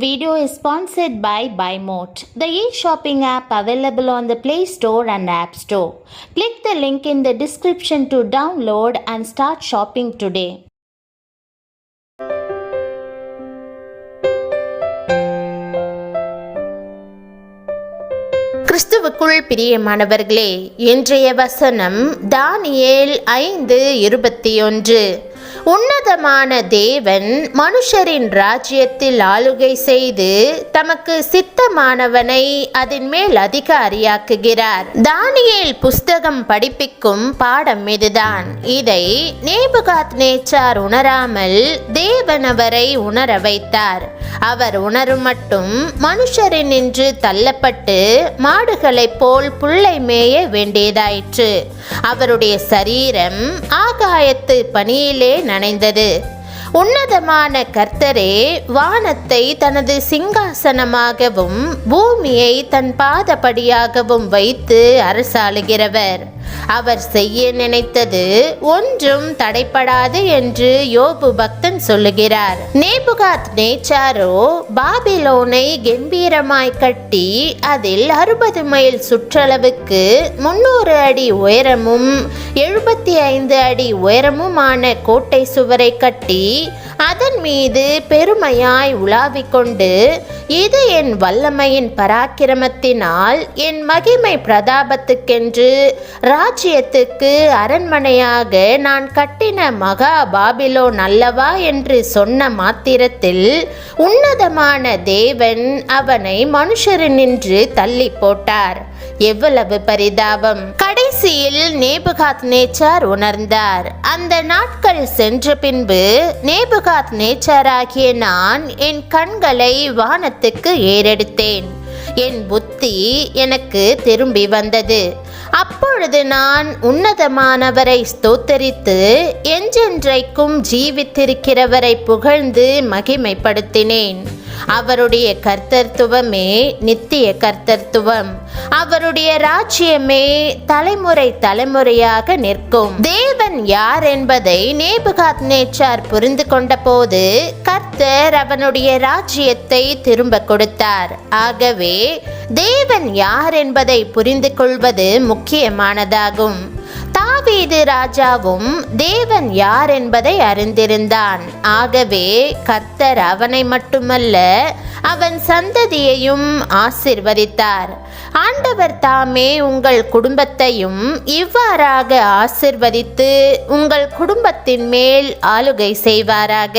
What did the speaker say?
video is sponsored by BuyMote, the e-shopping app available on the Play Store and App Store. Click the link in the description to download and start shopping today. கிறிஸ்துவுக்குள் பிரியமானவர்களே, இன்றைய வசனம் தானியேல் 5:21. உன்னதமான தேவன் மனுஷரின் ராஜ்யத்தில் ஆளுகை செய்து தமக்கு சித்தமானவனை அதன் மேல் அதிகாரியாக்குகிறார். தானியேல் புஸ்தகம் படிப்பிக்கும் பாடம் இதுதான். இதை நேபுகாத்நேச்சார் உணராமல் தேவன் அவரை உணர வைத்தார். அவர் உணரும் மட்டும் மனுஷரினின்று தள்ளப்பட்டு மாடுகளைப் போல் புல்லை மேய வேண்டியதாயிற்று. அவருடைய சரீரம் ஆகாயத்து பனியிலே நனைந்தது. உன்னதமான கர்த்தரே வானத்தை தனது சிங்காசனமாகவும் பூமியை தன் பாதபடியாகவும் வைத்து அரசாளுகிறவர். அவர் செய்ய நினைத்தது ஒன்றும் தடைப்படாது என்று யோபு பக்தன் சொல்லுகிறார். நேபுகாத்நேச்சாரோ பாபிலோனை கம்பீரமாய் கட்டி அதில் 60 மைல் சுற்றளவுக்கு 300 அடி உயரமும் 75 அடி உயரமுமான கோட்டை சுவரை கட்டி அதன் மீது பெருமையாய் உலாவிக்கொண்டு, இது என் வல்லமையின் பராக்கிரமத்தினால் என் மகிமை பிரதாபத்துக்கென்று ராஜ்யத்துக்கு அரண்மனையாக நான் கட்டின மகா பாபிலோன் அல்லவா என்று சொன்ன மாத்திரத்தில் உன்னதமான தேவன் அவனை மனுஷரினின்று தள்ளி போட்டார். எவ்வளவு பரிதாபம்! கடைசியில் நேபுகாத்நேச்சார் உணர்ந்தார். அந்த நாட்கள் சென்ற பின்பு நேபுகாத்நேச்சாராகிய நான் என் கண்களை வானத்துக்கு ஏறெடுத்தேன். என் புத்தி எனக்கு திரும்பி வந்தது. அப்பொழுது நான் உன்னதமானவரை ஸ்தோத்தரித்து என்றென்றைக்கும் ஜீவித்திருக்கிறவரை புகழ்ந்து மகிமைப்படுத்தினேன். அவருடைய கர்த்தத்துவமே நித்திய கர்த்தத்துவம். அவருடைய ராஜ்யமே தலைமுறை தலைமுறையாக நிற்கும். தேவன் யார் என்பதை நேபுகாத்நேச்சார் புரிந்து கொண்ட போது கர்த்தர் அவனுடைய ராஜ்யத்தை திரும்ப கொடுத்தார். ஆகவே தேவன் யார் என்பதை புரிந்து கொள்வது முக்கியமானதாகும். தாவீது ராஜாவும் தேவன் யார் என்பதை அறிந்திருந்தான். ஆகவே கர்த்தர் அவனை மட்டுமல்ல அவன் சந்ததியையும் ஆசீர்வதித்தார். ஆண்டவர் தாமே உங்கள் குடும்பத்தையும் இவ்வாறாக ஆசீர்வதித்து உங்கள் குடும்பத்தின் மேல் ஆளுகை செய்வாராக.